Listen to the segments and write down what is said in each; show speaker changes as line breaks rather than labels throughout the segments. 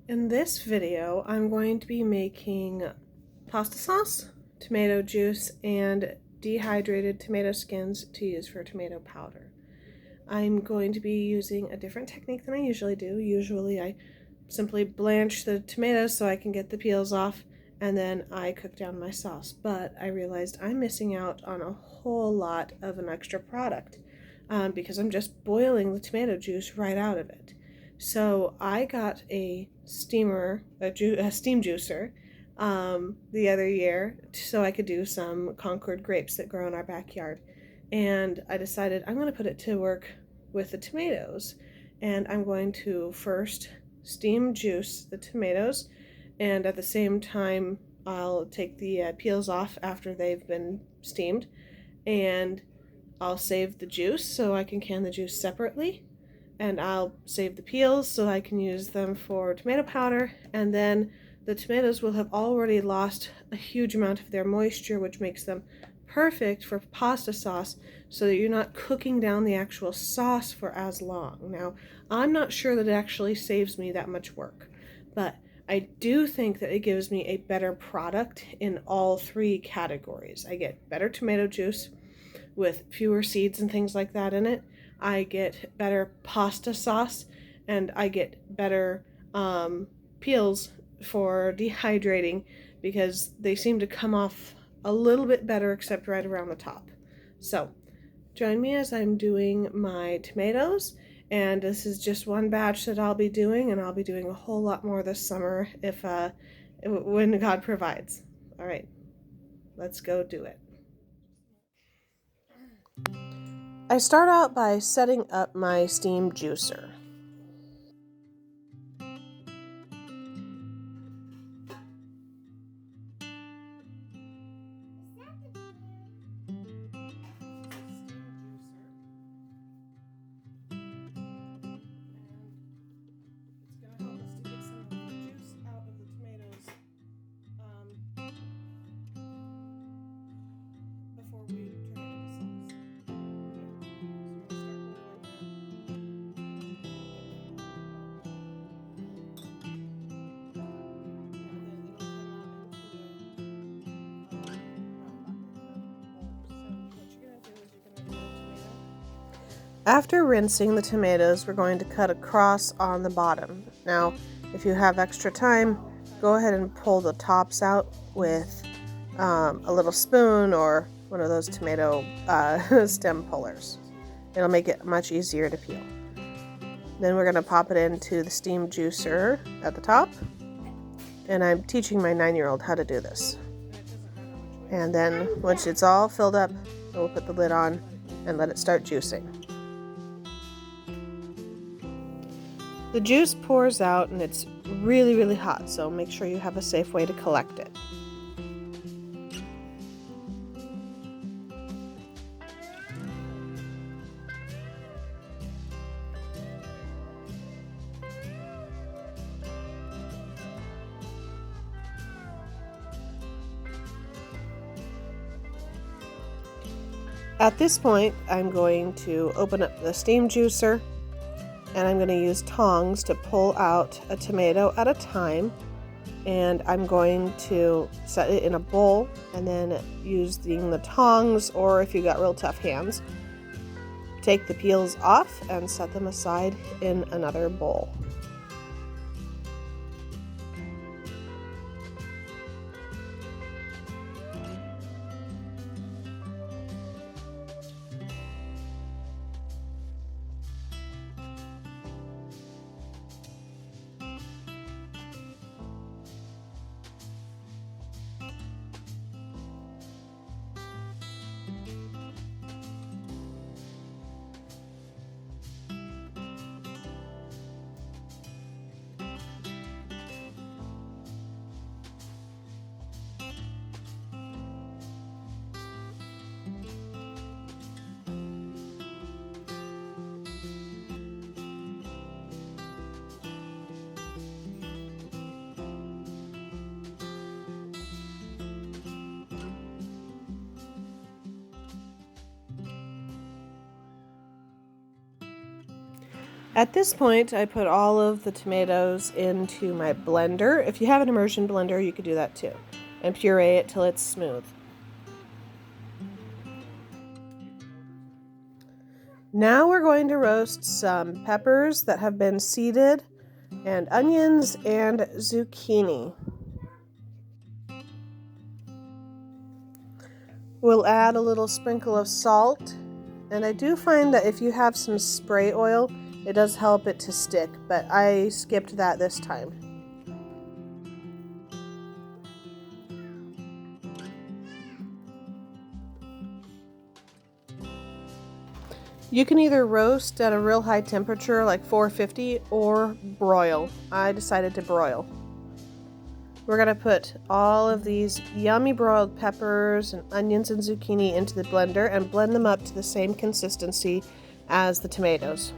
In this video, I'm going to be making pasta sauce, tomato juice, and dehydrated tomato skins to use for tomato powder. I'm going to be using a different technique than I usually do. Usually I simply blanch the tomatoes so I can get the peels off, and then I cook down my sauce. But I realized I'm missing out on a whole lot of an extra product because I'm just boiling the tomato juice right out of it. So I got a steam juicer the other year so I could do some Concord grapes that grow in our backyard. And I decided I'm going to put it to work with the tomatoes. And I'm going to first steam juice the tomatoes, and at the same time I'll take the peels off after they've been steamed, and I'll save the juice so I can can the juice separately, and I'll save the peels so I can use them for tomato powder. And then the tomatoes will have already lost a huge amount of their moisture, which makes them perfect for pasta sauce so that you're not cooking down the actual sauce for as long. Now, I'm not sure that it actually saves me that much work, but I do think that it gives me a better product in all three categories. I get better tomato juice with fewer seeds and things like that in it. I get better pasta sauce, and I get better peels for dehydrating because they seem to come off a little bit better except right around the top. So join me as I'm doing my tomatoes, and this is just one batch that I'll be doing, and I'll be doing a whole lot more this summer when God provides. All right, let's go do it. I start out by setting up my steam juicer. After rinsing the tomatoes, we're going to cut across on the bottom. Now, if you have extra time, go ahead and pull the tops out with a little spoon or one of those tomato stem pullers. It'll make it much easier to peel. Then we're going to pop it into the steam juicer at the top. And I'm teaching my 9-year-old how to do this. And then once it's all filled up, we'll put the lid on and let it start juicing. The juice pours out and it's really, really hot, so make sure you have a safe way to collect it. At this point, I'm going to open up the steam juicer, and I'm going to use tongs to pull out a tomato at a time. And I'm going to set it in a bowl, and then using the tongs, or if you got real tough hands, take the peels off and set them aside in another bowl. At this point, I put all of the tomatoes into my blender. If you have an immersion blender, you could do that too, and puree it till it's smooth. Now we're going to roast some peppers that have been seeded, and onions and zucchini. We'll add a little sprinkle of salt, and I do find that if you have some spray oil, it does help it to stick, but I skipped that this time. You can either roast at a real high temperature like 450 or broil. I decided to broil. We're going to put all of these yummy broiled peppers and onions and zucchini into the blender and blend them up to the same consistency as the tomatoes.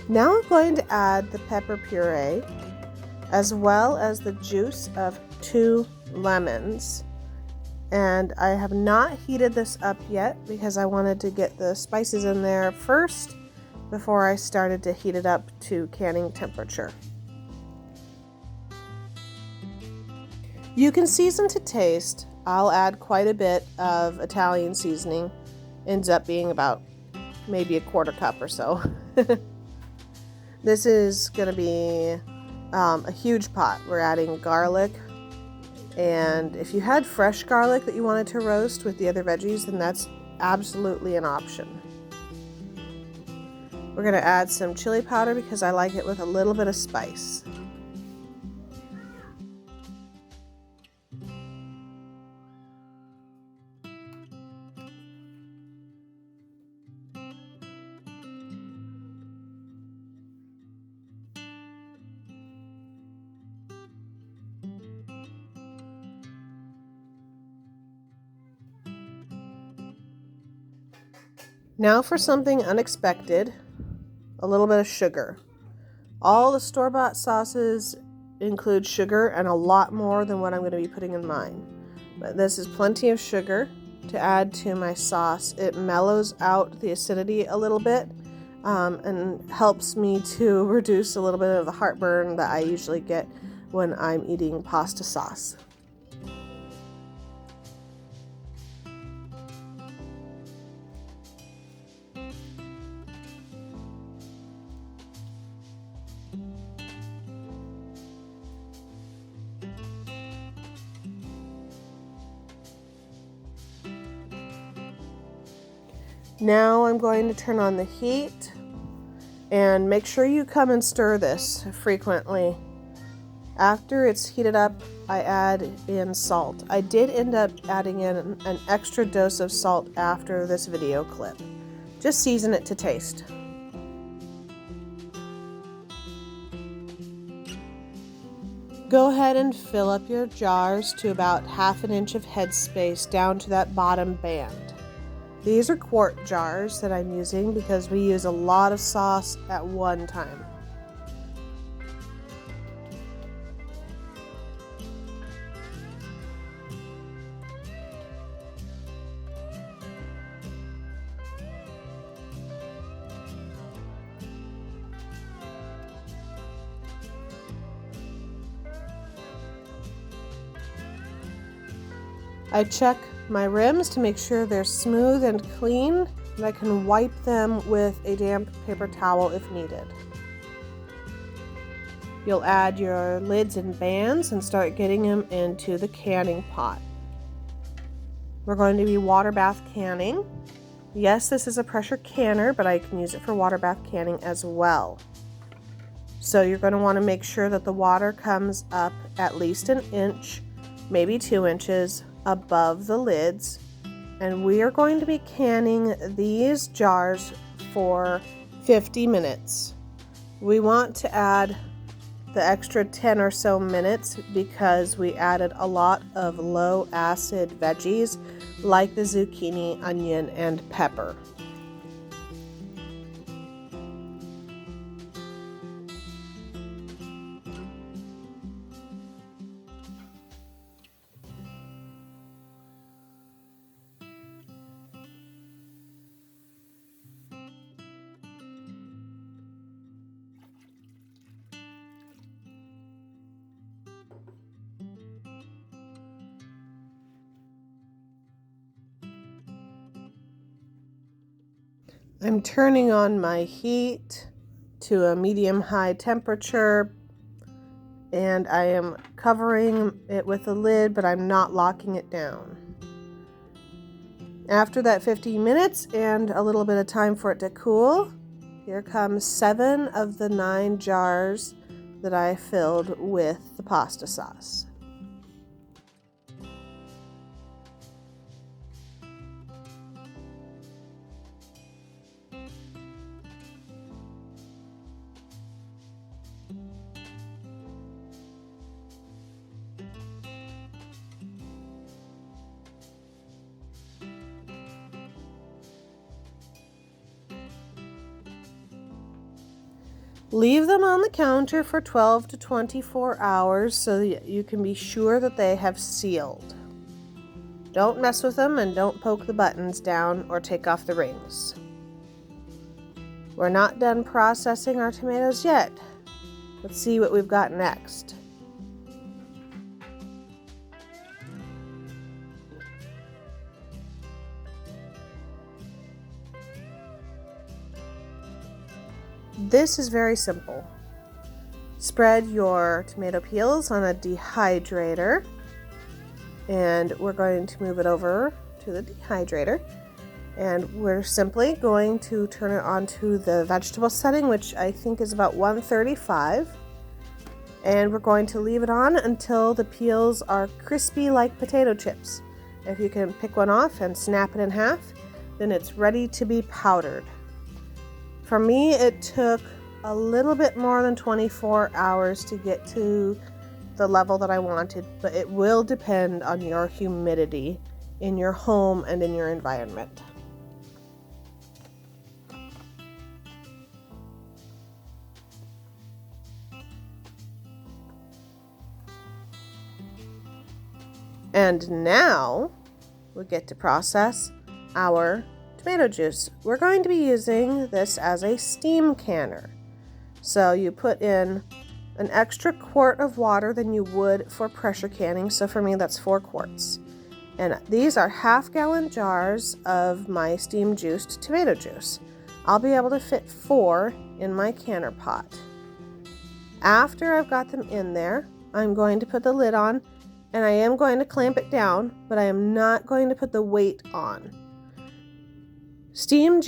Now I'm going to add the pepper puree as well as the juice of 2 lemons. And I have not heated this up yet because I wanted to get the spices in there first before I started to heat it up to canning temperature. You can season to taste. I'll add quite a bit of Italian seasoning. Ends up being about maybe a 1/4 cup or so. This is going to be a huge pot. We're adding garlic, and if you had fresh garlic that you wanted to roast with the other veggies, then that's absolutely an option. We're going to add some chili powder because I like it with a little bit of spice. Now for something unexpected, a little bit of sugar. All the store-bought sauces include sugar and a lot more than what I'm going to be putting in mine. But this is plenty of sugar to add to my sauce. It mellows out the acidity a little bit and helps me to reduce a little bit of the heartburn that I usually get when I'm eating pasta sauce. Now I'm going to turn on the heat and make sure you come and stir this frequently. After it's heated up, I add in salt. I did end up adding in an extra dose of salt after this video clip. Just season it to taste. Go ahead and fill up your jars to about 1/2 inch of headspace down to that bottom band. These are quart jars that I'm using because we use a lot of sauce at one time. I check my rims to make sure they're smooth and clean, and I can wipe them with a damp paper towel if needed. You'll add your lids and bands and start getting them into the canning pot. We're going to be water bath canning. Yes, this is a pressure canner, but I can use it for water bath canning as well. So you're going to want to make sure that the water comes up at least an inch, maybe 2 inches above the lids. And we are going to be canning these jars for 50 minutes. We want to add the extra 10 or so minutes because we added a lot of low acid veggies like the zucchini, onion, and pepper. I'm turning on my heat to a medium-high temperature, and I am covering it with a lid, but I'm not locking it down. After that 15 minutes and a little bit of time for it to cool, here comes 7 of the 9 jars that I filled with the pasta sauce. Leave them on the counter for 12 to 24 hours so that you can be sure that they have sealed. Don't mess with them and don't poke the buttons down or take off the rings. We're not done processing our tomatoes yet. Let's see what we've got next. This is very simple. Spread your tomato peels on a dehydrator, and we're going to move it over to the dehydrator, and we're simply going to turn it onto the vegetable setting, which I think is about 135, and we're going to leave it on until the peels are crispy like potato chips. If you can pick one off and snap it in half, then it's ready to be powdered. For me, it took a little bit more than 24 hours to get to the level that I wanted, but it will depend on your humidity in your home and in your environment. And now we get to process our tomato juice. We're going to be using this as a steam canner. So you put in an extra quart of water than you would for pressure canning. So for me, that's 4 quarts. And these are half-gallon jars of my steam juiced tomato juice. I'll be able to fit 4 in my canner pot. After I've got them in there, I'm going to put the lid on, and I am going to clamp it down, but I am not going to put the weight on. Steam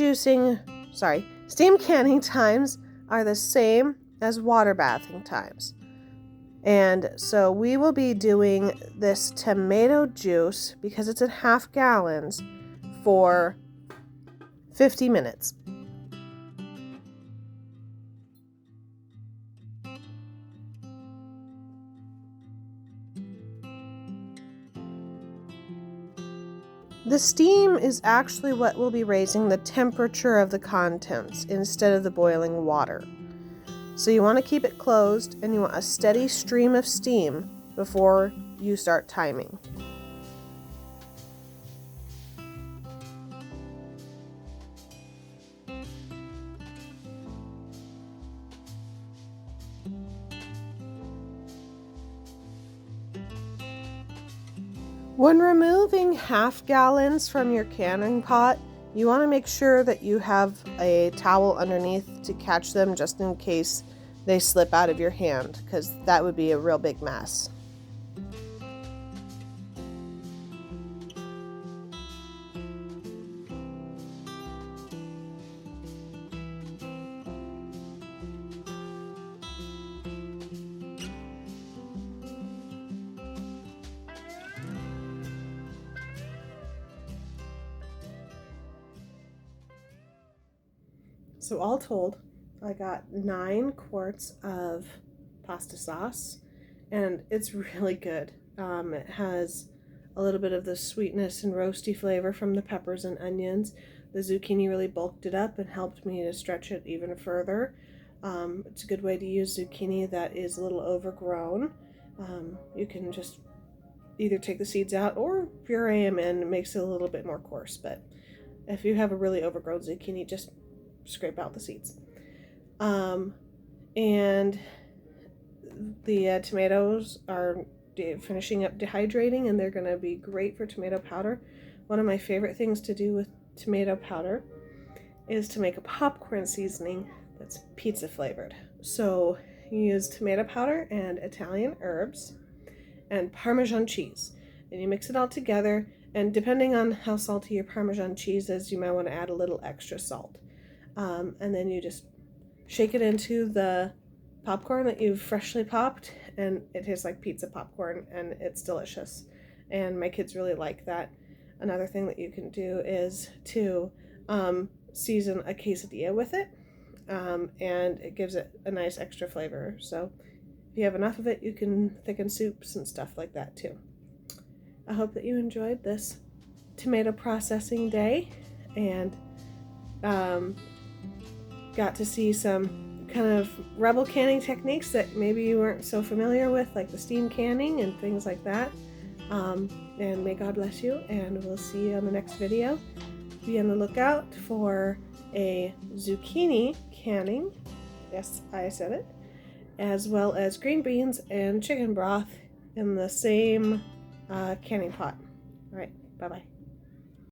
canning times are the same as water bathing times. And so we will be doing this tomato juice, because it's in half gallons, for 50 minutes. The steam is actually what will be raising the temperature of the contents instead of the boiling water. So you want to keep it closed, and you want a steady stream of steam before you start timing. When removing half gallons from your canning pot, you want to make sure that you have a towel underneath to catch them just in case they slip out of your hand, because that would be a real big mess. So all told, I got 9 quarts of pasta sauce, and it's really good. It has a little bit of the sweetness and roasty flavor from the peppers and onions. The zucchini really bulked it up and helped me to stretch it even further. It's a good way to use zucchini that is a little overgrown. You can just either take the seeds out or puree them in. It makes it a little bit more coarse, but if you have a really overgrown zucchini, just scrape out the seeds. And the tomatoes are finishing up dehydrating, and they're going to be great for tomato powder. One of my favorite things to do with tomato powder is to make a popcorn seasoning that's pizza flavored. So you use tomato powder and Italian herbs and Parmesan cheese, and you mix it all together, and depending on how salty your Parmesan cheese is, you might want to add a little extra salt. And then you just shake it into the popcorn that you've freshly popped, and it tastes like pizza popcorn, and it's delicious. And my kids really like that. Another thing that you can do is to season a quesadilla with it, and it gives it a nice extra flavor. So if you have enough of it, you can thicken soups and stuff like that too. I hope that you enjoyed this tomato processing day, and got to see some kind of rebel canning techniques that maybe you weren't so familiar with, like the steam canning and things like that. And may God bless you, and we'll see you on the next video. Be on the lookout for a zucchini canning, yes, I said it, as well as green beans and chicken broth in the same canning pot. All right, bye-bye.